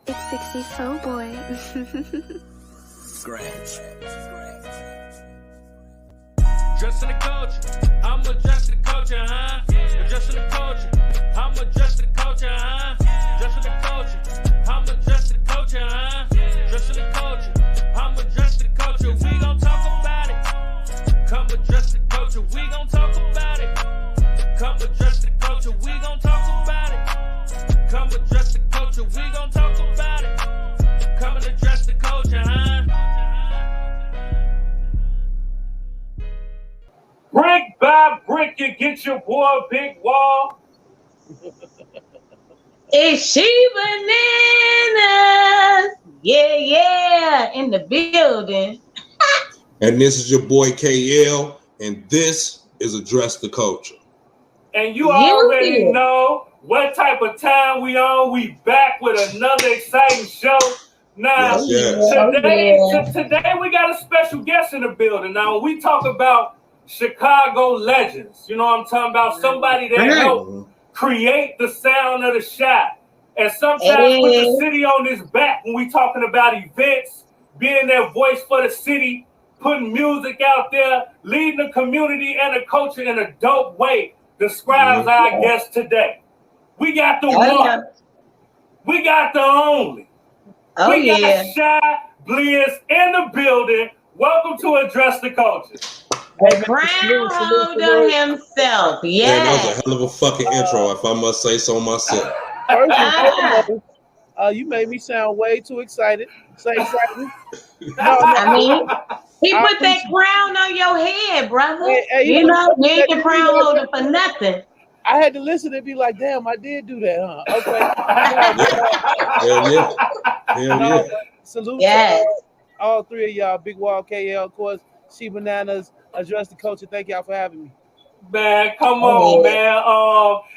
It's 64 boy. Scratch. Dressing the culture, I'm adjusting the culture, huh? Adjusting the culture, I'm adjusting the culture, huh? Adjusting the culture, I'm adjusting the culture, huh? Adjusting the culture, I'm adjusting the culture. We gon' talk about it. Come adjust the culture, we gon' talk about it. Come adjust the culture, we gon' talk about it. Come adjust the culture, we gon' talk about it. Come and adjust the culture, huh? Brick by brick, you get your boy Big Wall. It's She Bananas. Yeah, in the building. And this is your boy KL, and this is Address the Culture. And you already know what type of time we on. We back with another exciting show. Now, Today we got a special guest in the building. Now, when we talk about Chicago legends, you know what I'm talking about? Somebody that helped create the sound of the shop. And sometimes put the city on his back when we talking about events, being that voice for the city, putting music out there, leading the community and the culture in a dope way, describes our guest today. We got the one. We got the only. We got Chiblizz in the building. Welcome to Address the Culture. The crown holder himself. Yeah. Man, that was a hell of a fucking intro, if I must say so myself. First and foremost, you made me sound way too excited. So excited. I mean, he put that crown on your head, brother. Hey, you ain't the crown holder for nothing. I had to listen and be like, damn, I did do that, huh? Okay. Hell yeah. Salute to all three of y'all. Big Wall, KL, of course, She Bananas, Address the Culture. Thank y'all for having me. Man, come on, man.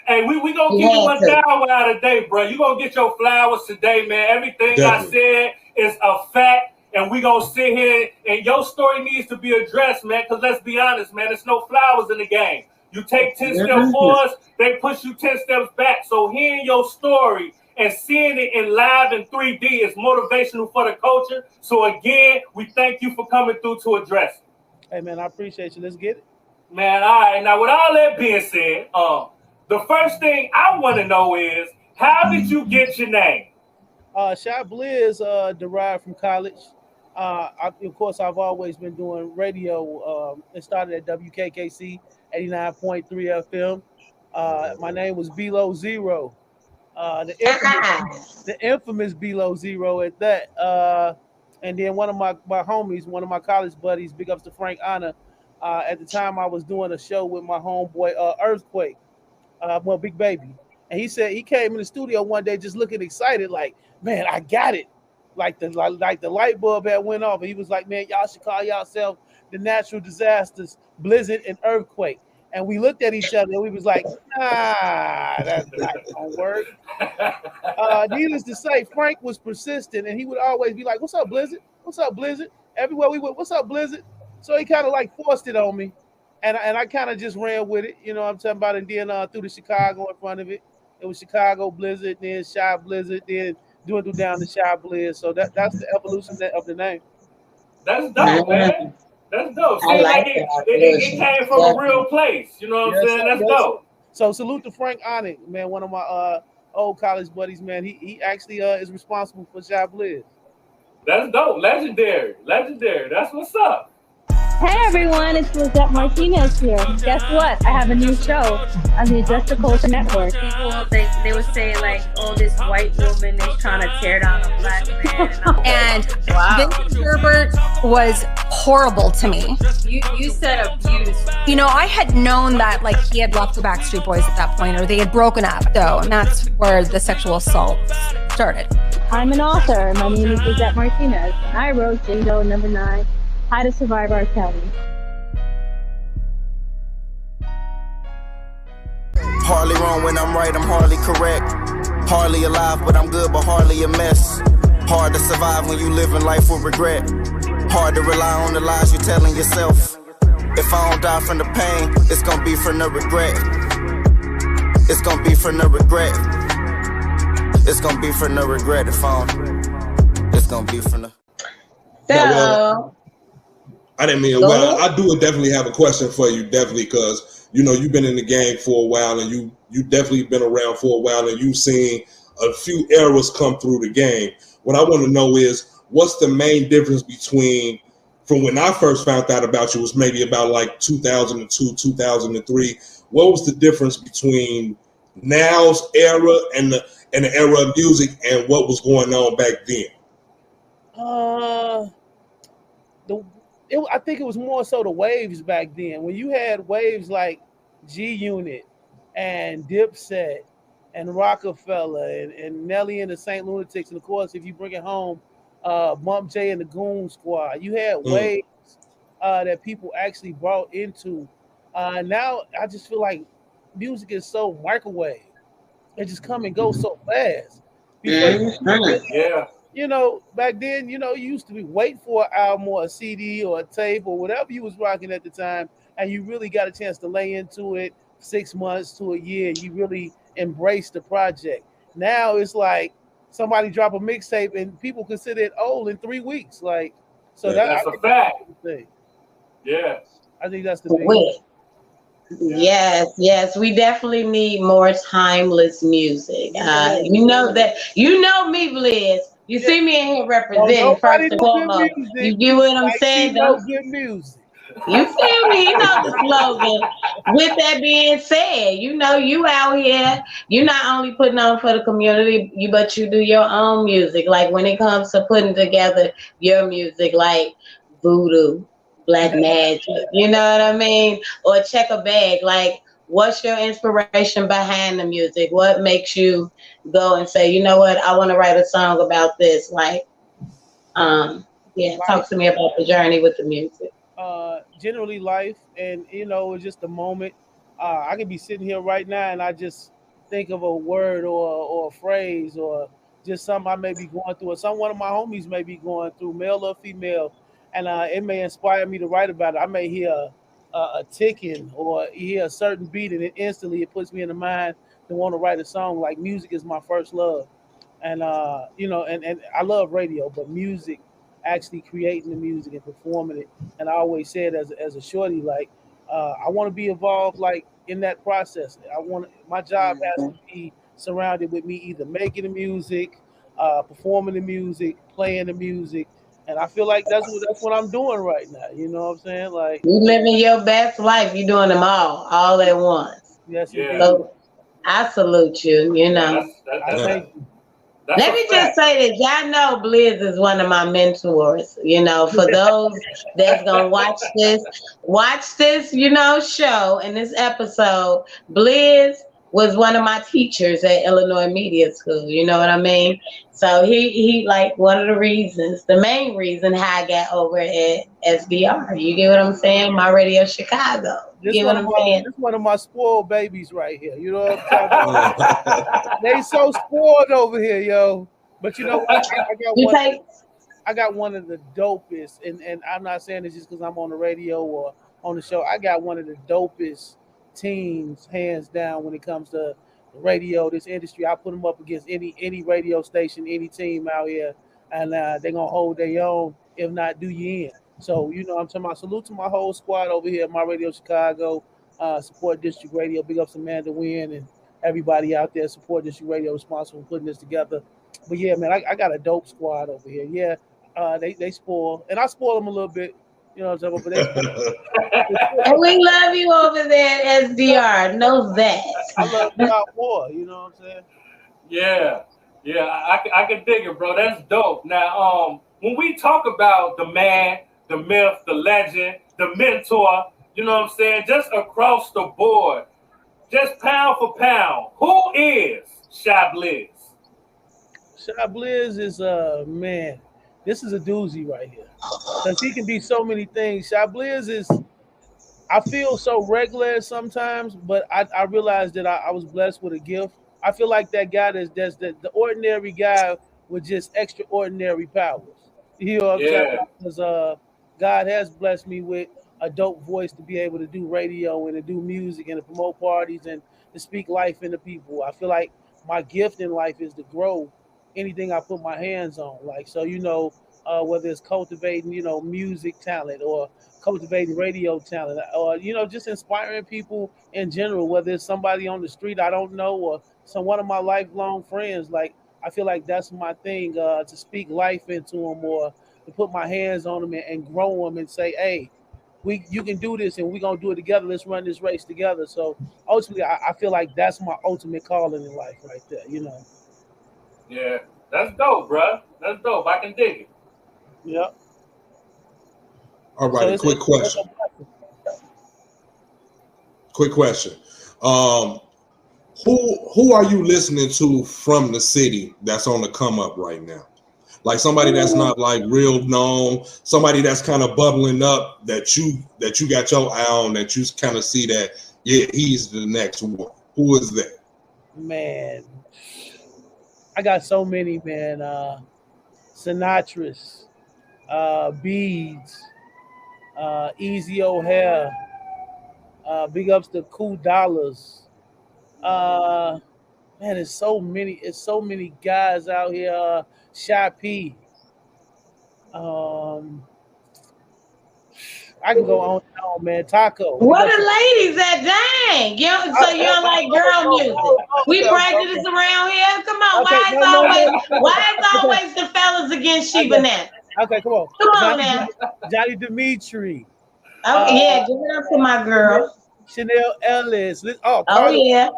Hey, we gonna give you one flower out today, bro. You gonna get your flowers today, man. Everything I said is a fact, and we gonna sit here and your story needs to be addressed, man. Cause let's be honest, man, there's no flowers in the game. You take 10 steps forward, they push you 10 steps back. So hearing your story and seeing it in live in 3D is motivational for the culture. So again, we thank you for coming through to address it. Hey, man, I appreciate you. Let's get it. Man, all right. Now, with all that being said, the first thing I want to know is, how did you get your name? Chiblizz derived from college. Of course, I've always been doing radio. It started at WKKC 89.3 FM. My name was Below Zero. The infamous Below Zero at that. And then one of my homies, one of my college buddies, big ups to Frank Honor. At the time, I was doing a show with my homeboy Earthquake, Big Baby, and he said he came in the studio one day just looking excited, like, man, I got it, like the light bulb had went off, and he was like, man, y'all should call yourself the Natural Disasters, Blizzard and Earthquake. And we looked at each other and we was like, nah, that's not gonna work. Needless to say, Frank was persistent, and he would always be like, what's up, Blizzard? What's up, Blizzard? Everywhere we went, what's up, Blizzard? So he kind of like forced it on me, and I kind of just ran with it, you know what I'm talking about, and then threw the Chicago in front of it. It was Chicago Blizzard, then Chiblizz, then dwindled down to Chiblizz. So that's the evolution of the name. That's dope, man. That's dope. Seems like it came from a real place. You know what I'm saying? That's dope. So salute to Frank Onick, man, one of my old college buddies, man. He actually is responsible for Chiblizz. That's dope. Legendary. That's what's up. Hey everyone, it's Lizette Martinez here. Guess what? I have a new show on the Address the Culture Network. People, they would say like, oh, this white woman is trying to tear down a black man. And Vince Herbert was horrible to me. You said abuse. You know, I had known that like he had left the Backstreet Boys at that point, or they had broken up though, and that's where the sexual assault started. I'm an author. My name is Lizette Martinez, and I wrote Jingo No. 9, How to Survive R. Kelly. Hardly wrong when I'm right, I'm hardly correct. Hardly alive, but I'm good, but hardly a mess. Hard to survive when you living life with regret. Hard to rely on the lies you're telling yourself. If I don't die from the pain, it's gonna be from the regret. It's gonna be from the regret. It's gonna be for no regret if I don't. It's gonna be for no. Well, I didn't mean. Well, I do definitely have a question for you, definitely, because you know you've been in the game for a while, and you definitely been around for a while, and you've seen a few eras come through the game. What I want to know is what's the main difference between from when I first found out about you was maybe about like 2002, 2003. What was the difference between now's era and the era of music and what was going on back then? I think it was more so the waves back then. When you had waves like G Unit and Dipset and Rockefeller and Nelly and the Saint Lunatics, and of course, if you bring it home, Bump J and the Goon Squad, you had waves that people actually brought into. Now I just feel like music is so microwave. It just come and go so fast. Yeah. You know, back then, you know, you used to wait for an album or a CD or a tape or whatever you was rocking at the time, and you really got a chance to lay into it 6 months to a year. You really embrace the project. Now it's like somebody drop a mixtape and people consider it old in 3 weeks. Like, so that's a fact. Yeah, I think that's the big. Yes, we definitely need more timeless music. You know me, Blizz. You see me in here representing first and foremost. You get what I'm saying? Good music. You feel me? You know the slogan. With that being said, you know you out here. You not only putting on for the community, but you do your own music. Like when it comes to putting together your music, like Voodoo, Black Magic, you know what I mean? Or Check a Bag. Like, what's your inspiration behind the music? What makes you go and say, you know what, I want to write a song about this? Like, talk to me about the journey with the music. Generally life, and you know, it's just a moment. I could be sitting here right now and I just think of a word or a phrase or just something I may be going through, or one of my homies may be going through, male or female, and it may inspire me to write about it. I may hear a ticking or hear a certain beat, and instantly it puts me in the mind to want to write a song. Like, music is my first love, and you know, and I love radio, but music, actually creating the music and performing it. And I always said as a shorty, like, I want to be involved, like, in that process. My job has to be surrounded with me either making the music, performing the music, playing the music. And I feel like that's what I'm doing right now. You know what I'm saying? Like, you living your best life. You doing them all at once. Yes, so I salute you. You know. Thank you. Let me just say that y'all know Blizz is one of my mentors. You know, for those that's gonna watch this, you know, show and this episode, Blizz was one of my teachers at Illinois Media School. You know what I mean? So he like one of the main reason how I got over at SBR. You get what I'm saying? My Radio Chicago. You get what I'm saying? This one of my spoiled babies right here. You know what I'm talking about? They so spoiled over here, yo. But you know what? I got one of the dopest, and I'm not saying this just because I'm on the radio or on the show. I got one of the dopest teams, hands down, when it comes to the radio, this industry. I put them up against any radio station, any team out here, and they're gonna hold their own, if not do you in. So, you know, I'm talking about, salute to my whole squad over here at My Radio Chicago, Support District Radio. Big ups to Amanda Wynn and everybody out there, Support District Radio, responsible for putting this together. But yeah, man, I got a dope squad over here. Yeah, they spoil, and I spoil them a little bit. You know what I'm talking about? And we love you over there at SDR. Know that. I love y'all more. You know what I'm saying? Yeah, I can dig it, bro. That's dope. Now, when we talk about the man, the myth, the legend, the mentor, you know what I'm saying? Just across the board, just pound for pound, who is Chiblizz? Chiblizz is man. This is a doozy right here, because he can be so many things. Chiblizz is, I feel so regular sometimes, but I realized that I was blessed with a gift. I feel like that guy that's the ordinary guy with just extraordinary powers. You know what I'm saying? Because God has blessed me with a dope voice to be able to do radio and to do music and to promote parties and to speak life into people. I feel like my gift in life is to grow anything I put my hands on. Like, so, whether it's cultivating, music talent, or cultivating radio talent, or, just inspiring people in general, whether it's somebody on the street I don't know, or one of my lifelong friends. Like, I feel like that's my thing, to speak life into them, or to put my hands on them and grow them and say, hey, you can do this, and we're going to do it together. Let's run this race together. So ultimately, I feel like that's my ultimate calling in life right there, Yeah, that's dope, bro. That's dope. I can dig it. Yep. All right, quick question. Quick question. Who are you listening to from the city that's on the come up right now? Like somebody that's not like real known, somebody that's kind of bubbling up that you got your eye on, that you kind of see that, yeah, he's the next one. Who is that? Man, I got so many, man. Sinatra's, Beads, Easy O'Hare, big ups to Cool Dollars. Man, it's so many guys out here. Shy P. I can go on and on, man. Taco. What the ladies at? Dang. So you don't like girl music? We practice around here. Come on. Why is always the fellas against Sheba now? Okay, come on. Come on now. Johnny Dimitri. Oh, yeah. Give it up to my girl. Chanel Ellis. Yeah.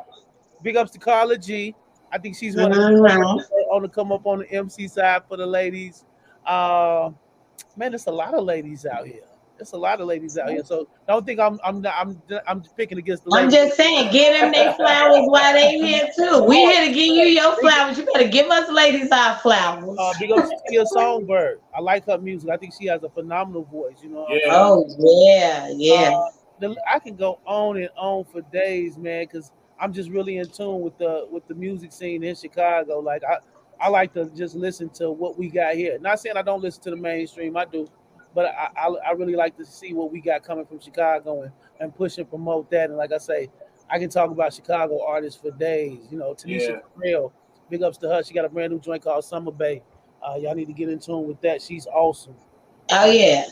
Big ups to Carla G. I think she's one of the on to come up on the MC side for the ladies. Man, there's a lot of ladies out here. So don't think I'm picking against the ladies. I'm just saying, get them their flowers while they here too. We here to give you your flowers. You better give us ladies our flowers. Big up to Tia Songbird. I like her music. I think she has a phenomenal voice. Yeah. Oh yeah. I can go on and on for days, man, because I'm just really in tune with the music scene in Chicago. Like I like to just listen to what we got here. Not saying I don't listen to the mainstream, I do, but I really like to see what we got coming from Chicago and push and promote that. And like I say, I can talk about Chicago artists for days. Tanisha Terrell, big ups to her. She got a brand new joint called Summer Bay. Y'all need to get in tune with that. She's awesome. Oh yeah.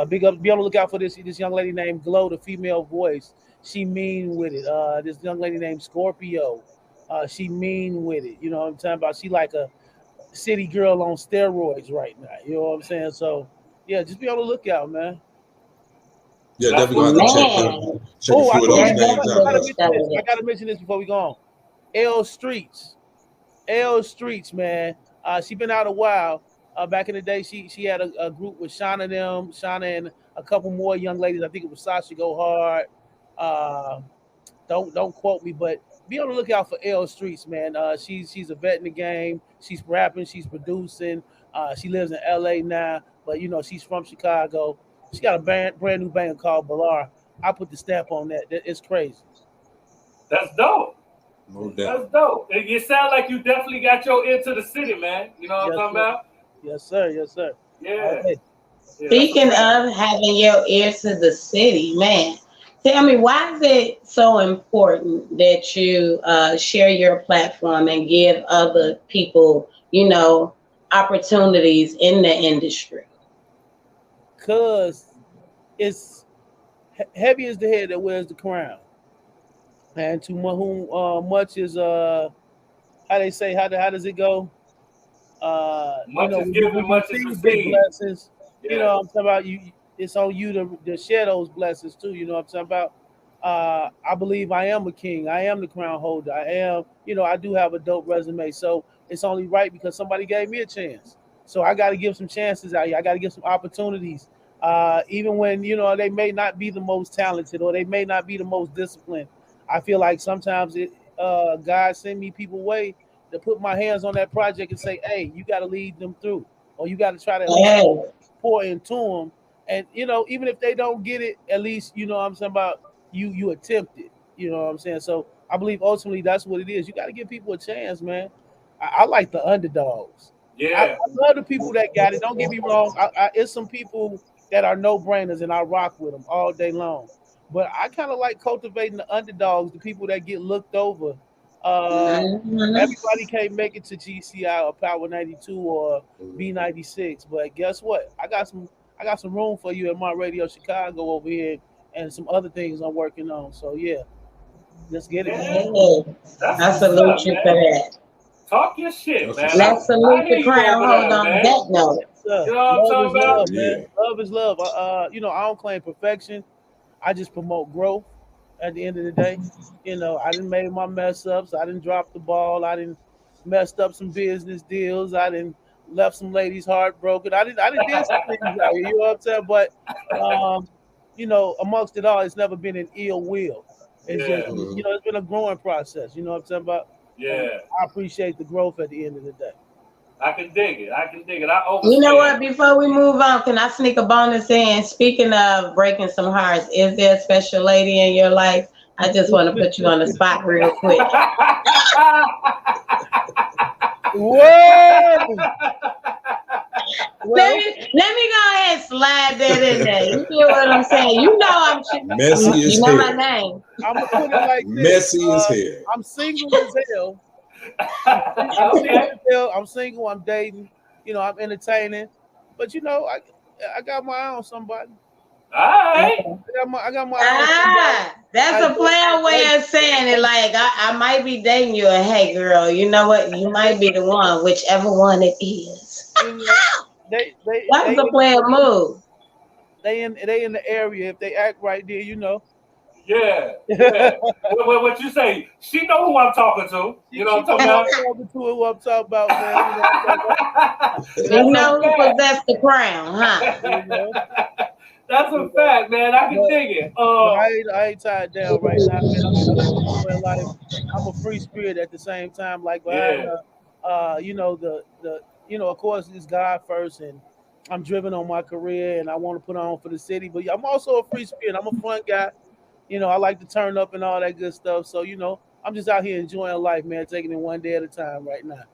Big up. Be on the lookout for this young lady named Glow, the female voice. She mean with it. This young lady named Scorpio. She mean with it. You know what I'm talking about? She like a city girl on steroids right now. You know what I'm saying? So yeah, just be on the lookout, man. Yeah, definitely have to check a few of those names out. I gotta mention this before we go on. L Streets, man. She been out a while. Back in the day, she had a group with Shauna and a couple more young ladies. I think it was Sasha Go Hard. Don't quote me, but be on the lookout for L Streets, man. She's a vet in the game. She's rapping, she's producing. She lives in LA now, but she's from Chicago. She got a brand new band called Balar. I put the stamp on that. It's crazy. That's dope. No doubt. That's dope. You sound like you definitely got your ear to the city, man. You know what I'm talking about? Yes, sir. Yeah. Okay. Speaking of having your ear to the city, man, tell me, why is it so important that you share your platform and give other people, opportunities in the industry? Because it's heavy is the head that wears the crown, and to whom much is how they say, how does it go? Much is given, much is received. Blessings. Yeah. I'm talking about you. It's on you to share those blessings too. You know what I'm talking about? I believe I am a king. I am the crown holder. I am. I do have a dope resume. So it's only right because somebody gave me a chance. So I got to give some chances out here. I got to give some opportunities. Even when, they may not be the most talented or they may not be the most disciplined. I feel like sometimes God send me people way to put my hands on that project and say, hey, you got to lead them through, or you got to try to pour into them. And, even if they don't get it, at least, what I'm saying about you attempt it. You know what I'm saying? So I believe ultimately that's what it is. You got to give people a chance, man. I like the underdogs. Yeah. I love the people that got it. Don't get me wrong. It's some people that are no-brainers, and I rock with them all day long. But I kind of like cultivating the underdogs, the people that get looked over, Everybody can't make it to GCI or Power 92 or B96, but guess what? I got some room for you at my Radio Chicago over here, and some other things I'm working on. So yeah, let's get it. I salute you for that. Talk your shit, man. Let's salute the crown. Hold on that note. You know what I'm talking about? Love, man. Love is love. You know, I don't claim perfection. I just promote growth. At the end of the day, you know, I didn't make my mess ups. I didn't drop the ball. I didn't messed up some business deals. I didn't left some ladies heartbroken. I didn't do some things out here. You know what I'm saying? But you know, amongst it all, it's never been an ill will. It's just, you know, it's been a growing process. You know what I'm saying about? Yeah. I appreciate the growth at the end of the day. I can dig it. You know what? Before we move on, can I sneak a bonus in? Speaking of breaking some hearts, is there a special lady in your life? I just want to put you on the spot real quick. Whoa! Let me go ahead and slide that in there. You feel what I'm saying? You know I'm messy as hell. You know my name. I'm gonna put it like this. Messy as hell. I'm single as hell. I'm single. I'm dating. You know, I'm entertaining. But you know, I got my eye on somebody. All right. I got my eye on somebody. That's a plain way of saying it. Like I might be dating you, and hey, girl, you know what? You might be the one, whichever one it is. That's a player move. They in the area. If they act right there, you know. Yeah. What you say? She know who I'm talking to. You know what I'm talking about? Who I'm talking about, man. You know who possessed the crown, huh? You know? That's a fact, man. I can dig it. I ain't tied down right now, man. I'm a free spirit at the same time. Like, you know, you know, of course, it's God first, and I'm driven on my career, and I want to put on for the city. But I'm also a free spirit. I'm a fun guy. You know, I like to turn up and all that good stuff. So, you know, I'm just out here enjoying life, man, taking it one day at a time right now.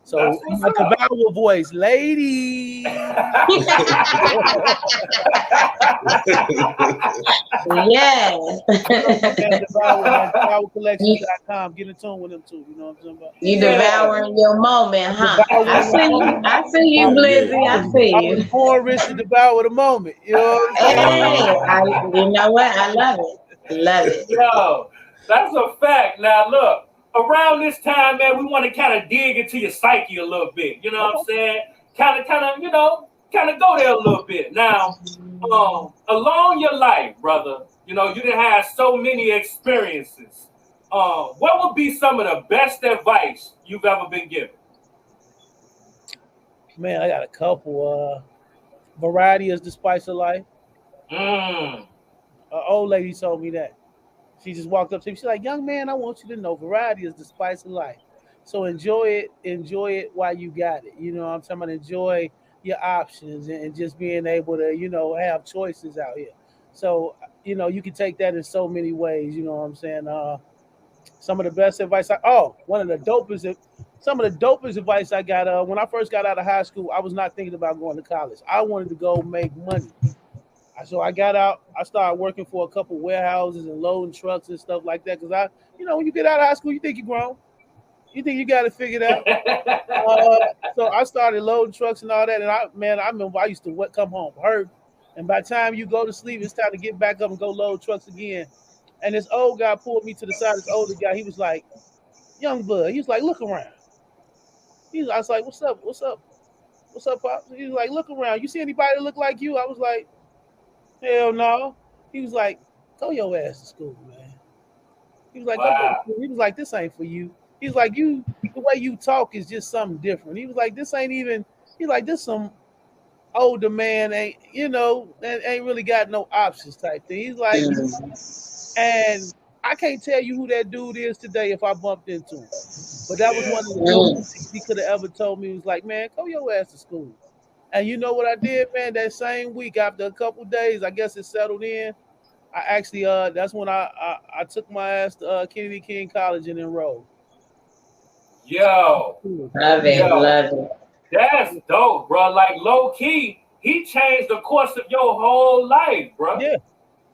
So, my Devour voice, lady. Yeah. DevourCollections.com. Get in tune with them too. You know what I'm saying about? You devouring your moment, huh? I see you, Blitz'S. I see you. I was born rich to devour the moment. You know what I'm saying? You know what? I love it. Love it. Yo, that's a fact. Now, look. Around this time, man, we want to kind of dig into your psyche a little bit. You know what I'm saying? Kind of, you know, go there a little bit. Now, along your life, brother, you know, you done had so many experiences. What would be some of the best advice you've ever been given? Man, I got a couple. Variety is the spice of life. An old lady told me that. She just walked up to me. She's like, young man, I want you to know variety is the spice of life. So enjoy it while you got it. You know what I'm talking about? Enjoy your options and just being able to, you know, have choices out here. So, you know, you can take that in so many ways. You know what I'm saying? Some of the best advice. Some of the dopest advice I got when I first got out of high school, I was not thinking about going to college. I wanted to go make money. So I got out, I started working for a couple warehouses and loading trucks and stuff like that. Because you know, when you get out of high school, you think you're grown. You think you got it figured out. So I started loading trucks and all that. And I remember I used to come home hurt. And by the time you go to sleep, it's time to get back up and go load trucks again. And this old guy pulled me to the side, this older guy. He was like, young bud. He was like, look around. I was like, what's up, Pop? He was like, look around. You see anybody that look like you? I was like, hell no. He was like, go your ass to school, man. He was like, he was like, this ain't for you. He was like, the way you talk is just something different. He was like, this some older man ain't really got no options type thing. He's like, and I can't tell you who that dude is today if I bumped into him. But that was one of the dopest things he could have ever told me. He was like, man, go your ass to school. And you know what I did, man? That same week, after a couple of days, I guess it settled in. I actually, that's when I took my ass to Kennedy King College and enrolled. Yo. Love it. That's dope, bro. Like, low key, he changed the course of your whole life, bro. Yeah.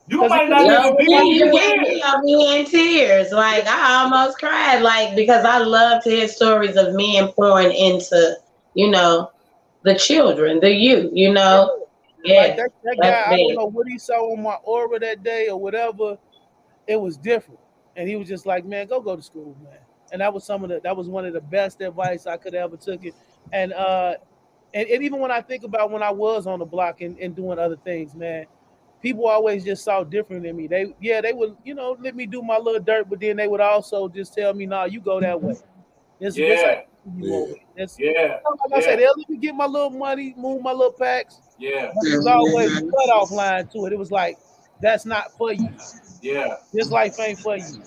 You might not even be you get me over here in tears. Like I almost cried, like because I love to hear stories of men pouring into, the children, the youth, Yeah. Like that guy, I don't know what he saw on my aura that day or whatever. It was different. And he was just like, man, go to school, man. And that was one of the best advice I could ever took it. And even when I think about when I was on the block and doing other things, man, people always just saw different in me. They would, let me do my little dirt, but then they would also just tell me, nah, you go that way. Like I said, they'll let me get my little money, move my little packs. Yeah. There's always a cutoff line to it. It was like, that's not for you. Yeah. This life ain't for you.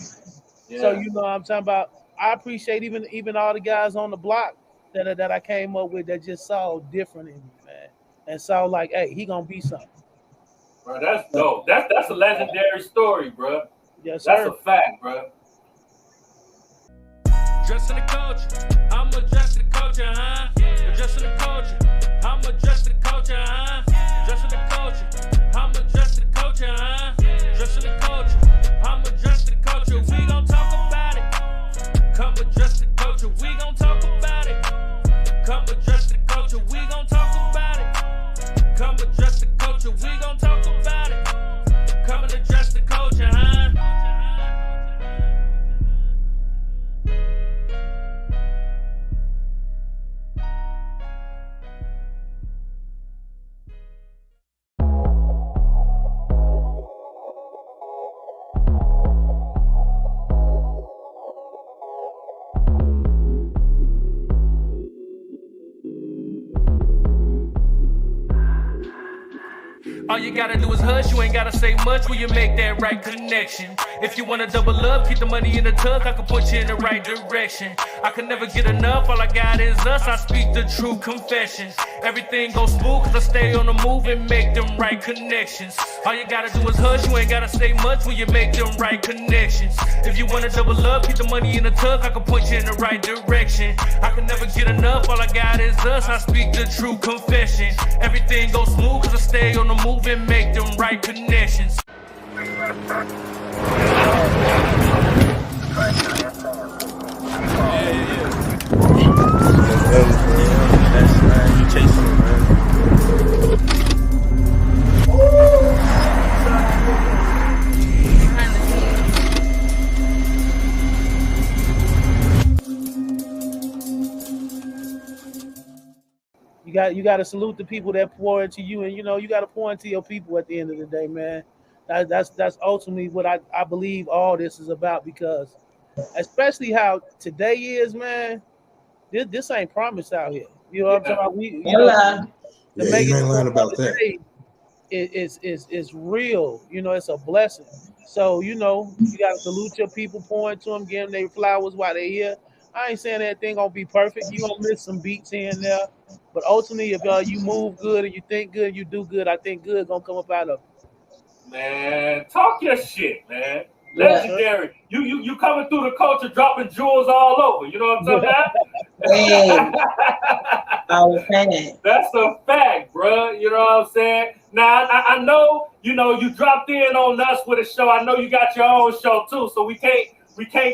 Yeah. So you know what I'm talking about. I appreciate even all the guys on the block that I came up with that just saw different in me, man. And saw like, hey, he gonna be something. Bro, that's dope. That's a legendary story, bro. Yes, sir. That's a fact, bro. Dressing the culture, I'm adjusting the culture, huh? Adjusting the culture, I'm adjusting the culture, huh? Adjusting the culture, I'm adjusting the culture, huh? Adjusting the culture, I'm adjusting the culture. We gon' talk about it. Come adjust the culture, we gon' talk about it. Come adjust the culture, we gon' talk about it. Come adjust the culture, we gon' talk about it. Come and adjust the culture, huh? All you gotta do is hush, you ain't gotta say much when you make that right connection. If you wanna double up, keep the money in the tuck, I can point you in the right direction. I can never get enough, all I got is us, I speak the true confessions. Everything goes smooth cause I stay on the move and make them right connections. All you gotta do is hush, you ain't gotta say much when you make them right connections. If you wanna double up, keep the money in the tuck, I can point you in the right direction. I can never get enough, all I got is us, I speak the true confession. Everything goes smooth cause I stay on the move and make them right connections. You chasing it, man. You got to salute the people that pour into you, and you got to pour into your people at the end of the day, man. That's ultimately what I believe all this is about, because especially how today is, man. This ain't promised out here. You know what I'm talking about? You ain't lying about that. It's real. It's a blessing. So you got to salute your people, pour into them, give them their flowers while they're here. I ain't saying everything gonna be perfect. You gonna miss some beats here and there, but ultimately, if you move good and you think good, you do good, I think good gonna come up out of it. Man, talk your shit, man. Legendary. You coming through the culture, dropping jewels all over. You know what I'm talking about? That's a fact, bro. You know what I'm saying? Now I know you dropped in on us with a show. I know you got your own show too, so we can't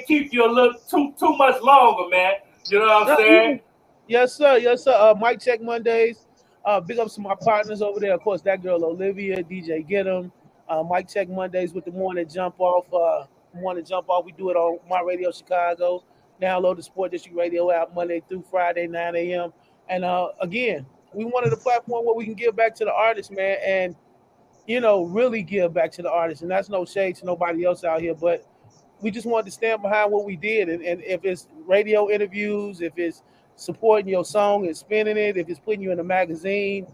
keep you a little too much longer, man. You know what I'm saying? Yes, sir. Mic Check Mondays. Big ups to my partners over there. Of course, that girl Olivia, DJ Get 'em. Mic Check Mondays with the Morning Jump Off. We do it on My Radio Chicago. Download the Sport District Radio app Monday through Friday, 9 a.m. And again, we wanted a platform where we can give back to the artists, man, and really give back to the artists. And that's no shade to nobody else out here, but we just wanted to stand behind what we did. And if it's radio interviews, if it's supporting your song and spinning it, if it's putting you in a magazine,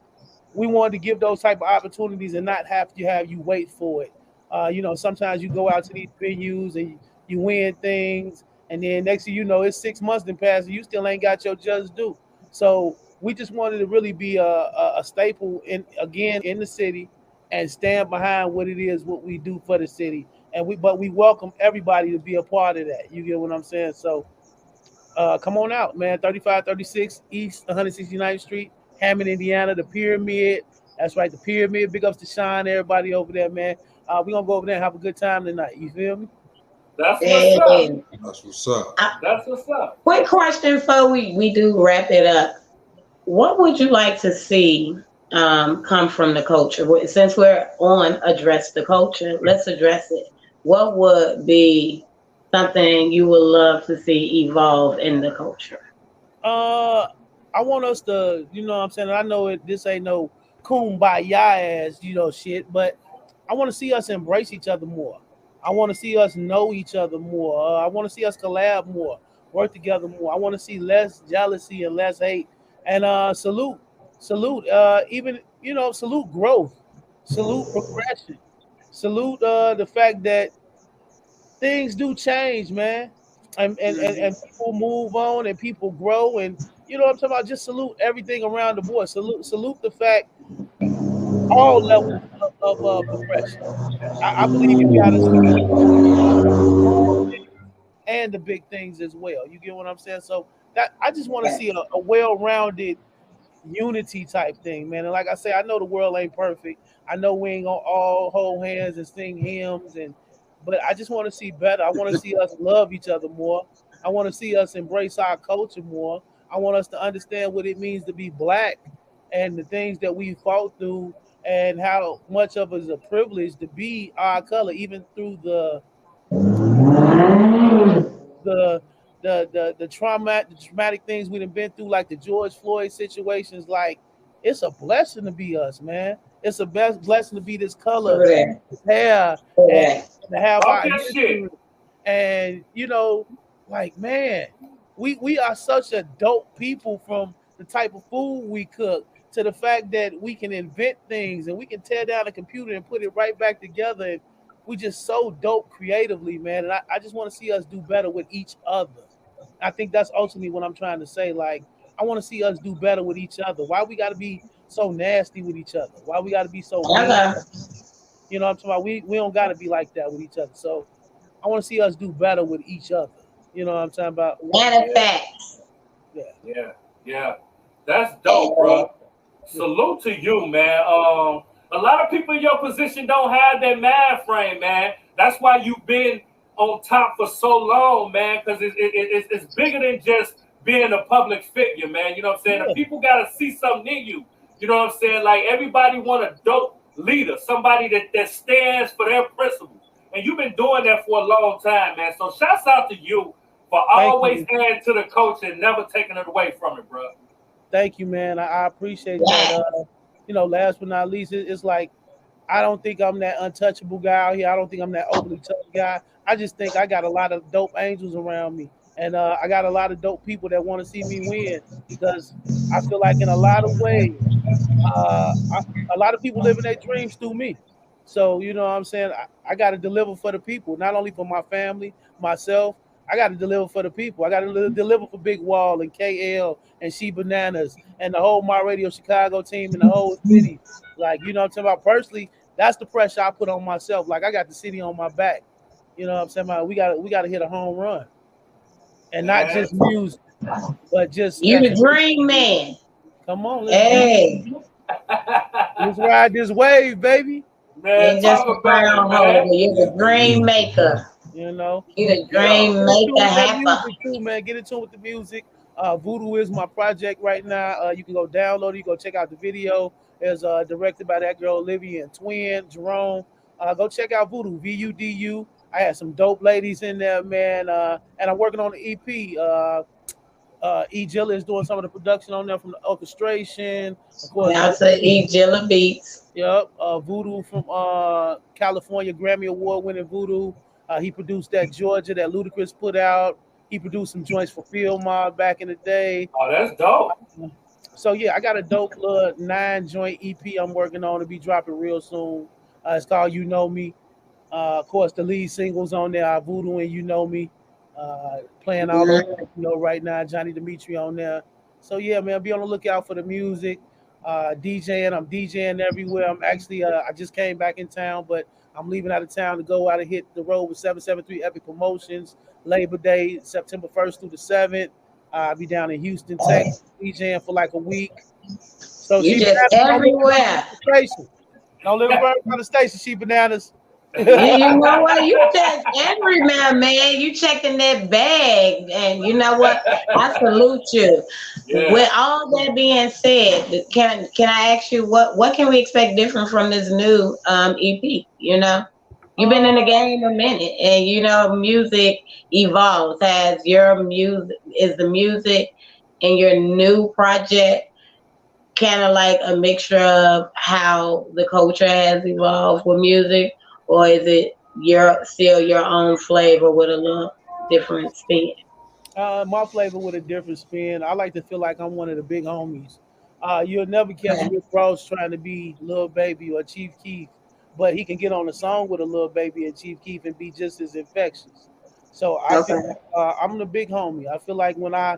we wanted to give those type of opportunities and not have you wait for it. Sometimes you go out to these venues and you win things, and then next thing you know, it's 6 months that pass and you still ain't got your just due. So we just wanted to really be a staple in the city and stand behind what it is, what we do for the city. But we welcome everybody to be a part of that. You get what I'm saying? So come on out, man. 3536 East 169th Street, Hammond, Indiana, the Pyramid. That's right, the Pyramid. Big ups to Sean, everybody over there, man. We're gonna go over there and have a good time tonight. You feel me? That's what's up. That's what's up. That's what's up. Quick question before we do wrap it up. What would you like to see come from the culture? Since we're on Address the Culture, let's address it. What would be something you would love to see evolve in the culture? I want us to, you know what I'm saying? I know this ain't no kumbaya ass, shit, but I want to see us embrace each other more. I want to see us know each other more. I want to see us collab more, work together more. I want to see less jealousy and less hate. And salute, even, salute growth, salute progression, salute the fact that things do change, man. And people move on and people grow, and you know what I'm talking about. Just salute everything around the board. Salute the fact all levels of progression. I believe you got to see and the big things as well. You get what I'm saying? So that I just want to see a well-rounded unity type thing, man. And like I say, I know the world ain't perfect. I know we ain't gonna all hold hands and sing hymns, but I just want to see better. I want to see us love each other more. I want to see us embrace our culture more. I want us to understand what it means to be Black and the things that we fought through and how much of it is a privilege to be our color, even through the traumatic things we've been through, like the George Floyd situations. Like, it's a blessing to be us, man. It's a blessing to be this color, hair, and to have our history. And like, man, we are such a dope people, from the type of food we cook to the fact that we can invent things and we can tear down a computer and put it right back together. And we just so dope creatively, man. And I just want to see us do better with each other. I think that's ultimately what I'm trying to say. Like, I want to see us do better with each other. Why we got to be so nasty with each other? Why we got to be so mean? You know what I'm talking about? We don't got to be like that with each other. So I want to see us do better with each other. You know what I'm talking about? Manifest. Yeah. That's dope, bro. Salute to you, man. A lot of people in your position don't have that mind frame, man. That's why you've been on top for so long, man, because it's bigger than just being a public figure, man. You know what I'm saying? The people got to see something in you. You know what I'm saying? Like, everybody want a dope leader, somebody that stands for their principles. And you've been doing that for a long time, man. So shouts out to you for always adding to the culture and never taking it away from it, bro. Thank you, man. I appreciate that. Last but not least, it's like, I don't think I'm that untouchable guy out here. I don't think I'm that overly tough guy. I just think I got a lot of dope angels around me. And I got a lot of dope people that want to see me win, because I feel like in a lot of ways, a lot of people living their dreams through me. So, you know what I'm saying? I got to deliver for the people, not only for my family, myself. I got to deliver for the people. I got to deliver for Big Wall and KL and She Bananas and the whole My Radio Chicago team and the whole city. Like, you know what I'm talking about? Personally, that's the pressure I put on myself. Like, I got the city on my back. You know what I'm saying? We got to hit a home run. And not just music, but just... You the dream man. Come on. Let's ride this wave, baby. Man, just a brown hole. You're the dream maker. You know, you're the dream maker. Too, man. Get in tune with the music. Voodoo is my project right now. You can go download it. You go check out the video. It's directed by that girl Olivia and twin Jerome. Go check out Voodoo, VUDU. I had some dope ladies in there, man. And I'm working on the EP. E. Jilla is doing some of the production on there, from the orchestration. Of course, that's a E. Jilla Beats. Yep. Voodoo from California, Grammy Award winning Voodoo. He produced that Georgia that Ludacris put out. He produced some joints for Field Mob back in the day. Oh, that's dope. So yeah, I got a dope little 9-joint EP I'm working on to be dropping real soon. It's called You Know Me. Of course, the lead singles on there are Voodoo and You Know Me. Playing all over, right now, Johnny Dimitri on there. So yeah, man, be on the lookout for the music. DJing, I'm DJing everywhere. I'm actually, I just came back in town, but I'm leaving out of town to go out and hit the road with 773 Epic Promotions, Labor Day, September 1st through the 7th. I'll be down in Houston, Texas, DJing for like a week. So you just everywhere. Don't live around the station, She Bananas. You know what? You just every man. You checking that bag, and you know what? I salute you. Yeah. With all that being said, can I ask you what can we expect different from this new EP? You know, you've been in the game a minute, and you know music evolves. Has your music is the music in your new project kind of like a mixture of how the culture has evolved with music, or is it still your own flavor with a little different spin? My flavor with a different spin. I like to feel like I'm one of the big homies. You'll never catch Rick Ross trying to be Lil Baby or Chief Keef, but he can get on a song with a Lil Baby and Chief Keef and be just as infectious. So I feel I'm the big homie. I feel like when I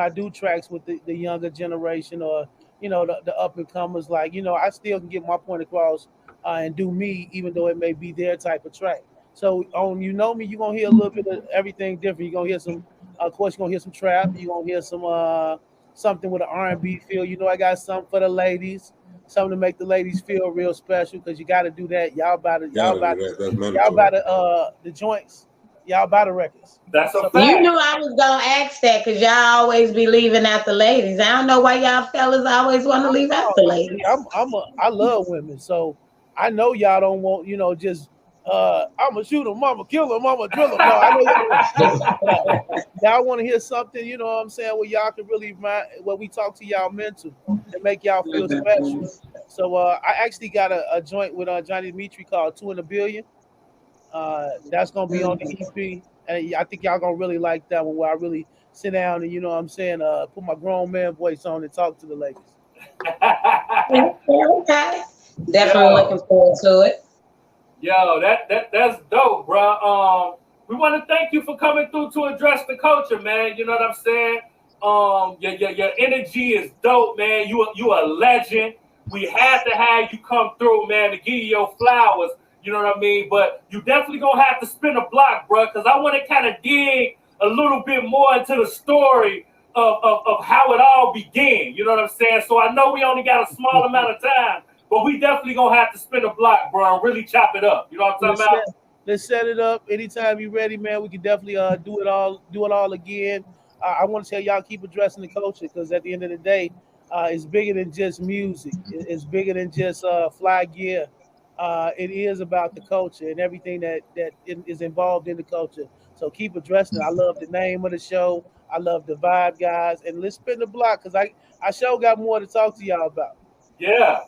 do tracks with the younger generation or the up and comers, like I still can get my point across and do me, even though it may be their type of track. So on me, you're gonna hear a little bit of everything different. You're gonna hear some. Of course, you're gonna hear some trap. You're gonna hear some something with an R&B feel. I got something for the ladies, something to make the ladies feel real special because you got to do that. Y'all about the joints. Y'all buy the records. That's a fact. You knew I was gonna ask that because y'all always be leaving out the ladies. I don't know why y'all fellas always want to leave out the ladies. I love women, so I know y'all don't want just. I'ma shoot him, I'ma kill him, I'ma drill him. No, I know y'all want to hear something, you know what I'm saying, where y'all can really where we talk to y'all mental and make y'all feel special. So I actually got a joint with Johnny Dimitri called 2 in a Billion. That's gonna be on the EP, and I think y'all gonna really like that one where I really sit down and put my grown man voice on and talk to the ladies. Okay. Definitely looking forward to it. Yo, that's dope, bro. We want to thank you for coming through to address the culture, man. You know what I'm saying? Your energy is dope, man. You a legend. We had to have you come through, man, to give you your flowers. You know what I mean? But you definitely gonna have to spin a block, bro, because I want to kind of dig a little bit more into the story of how it all began. You know what I'm saying? So I know we only got a small amount of time. But we definitely gonna have to spin a block, bro, and really chop it up. You know what I'm talking about? Let's set it up. Anytime you're ready, man, we can definitely do it all again. I want to tell y'all keep addressing the culture because at the end of the day, it's bigger than just music. It's bigger than just fly gear. It is about the culture and everything that is involved in the culture. So keep addressing it. I love the name of the show. I love the vibe, guys, and let's spin the block because I sure got more to talk to y'all about. Yeah,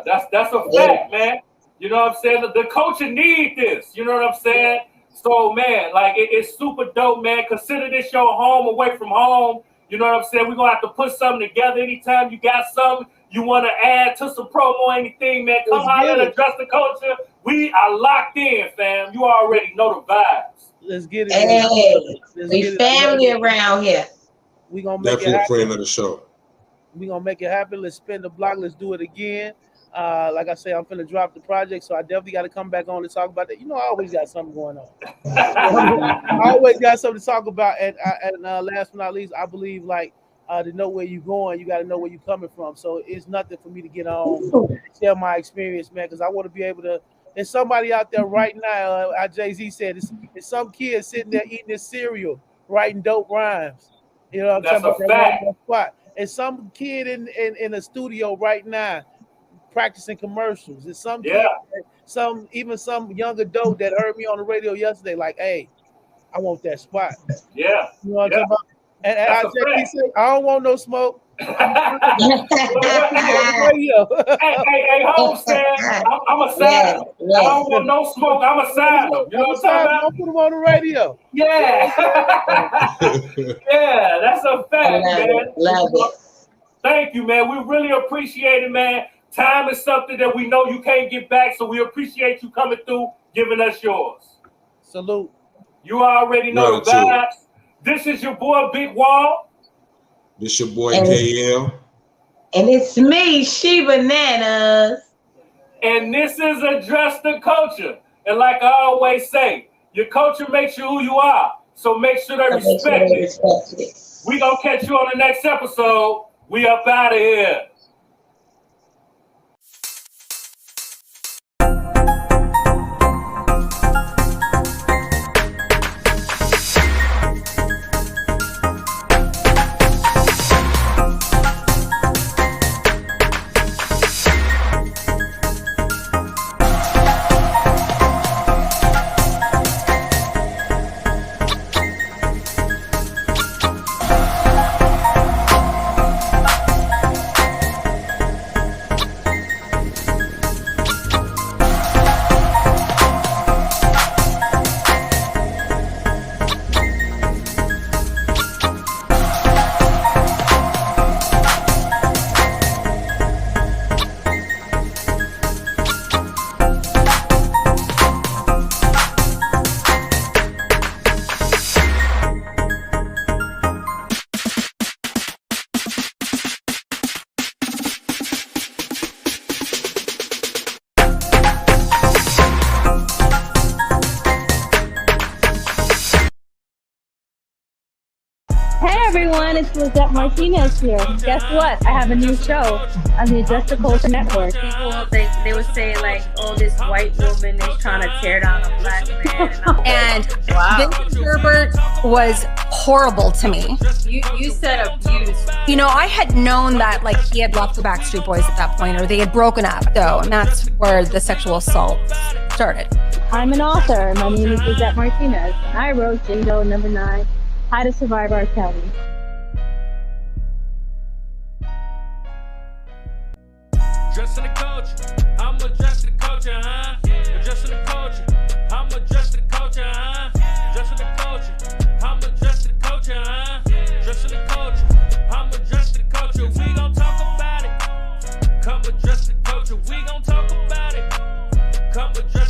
that's a fact, man. You know what I'm saying? The culture need this. You know what I'm saying? So, man, like it's super dope, man. Consider this your home away from home. You know what I'm saying? We're gonna have to put something together. Anytime you got something you want to add to some promo or anything, man, come out and address the culture. We are locked in, fam. You already know the vibes. Let's get it. Hey, we family around here. We gonna make definitely it happen. a friend of the show. We're going to make it happen. Let's spin the block. Let's do it again. Like I say, I'm finna drop the project, so I definitely got to come back on to talk about that. I always got something going on. I always got something to talk about. And last but not least, I believe, to know where you're going, you got to know where you're coming from. So it's nothing for me to get on, share my experience, man, because I want to be able to. There's somebody out there right now, Jay-Z said, it's some kid sitting there eating his cereal, writing dope rhymes. You know what I'm talking about? Fact. And some kid in a studio right now practicing commercials. It's some kid, some young adult that heard me on the radio yesterday, like, hey, I want that spot. Yeah. You know what I'm talking about? And he said, I don't want no smoke. Hey, Homestead, I'm a sign. I don't want no smoke. I'm a sign. You know what I'm talking about? I'll put him on the radio. Yeah. Yeah, that's a fact, man. Love it. Thank you, man. We really appreciate it, man. Time is something that we know you can't get back, so we appreciate you coming through, giving us yours. Salute. You already know the vibes. This is your boy, Big Wall. This your boy, KL. And it's me, She Bananas. And this is Address the Culture. And like I always say, your culture makes you who you are. So make sure they respect it. We gonna catch you on the next episode. We up out of here. everyone, it's Lizette Martinez here. Guess what? I have a new show on the Just the Culture Network. People, they would say like, oh, this white woman is trying to tear down a black man. And Vincent Herbert was horrible to me. You said abuse. You know, I had known that like he had left the Backstreet Boys at that point, or they had broken up though, and that's where the sexual assault started. I'm an author. My name is Lizette Martinez. I wrote Jingo number 9, How to Survive R. Kelly. Addressing the culture, I'm addressing the culture, huh? Addressing the culture, I'm addressing the culture, huh? Addressing the culture, I'm addressing the culture, huh? Addressing the culture, I'm addressing the culture. We gon' talk about it. Come address the culture, we gon' talk about it. Come address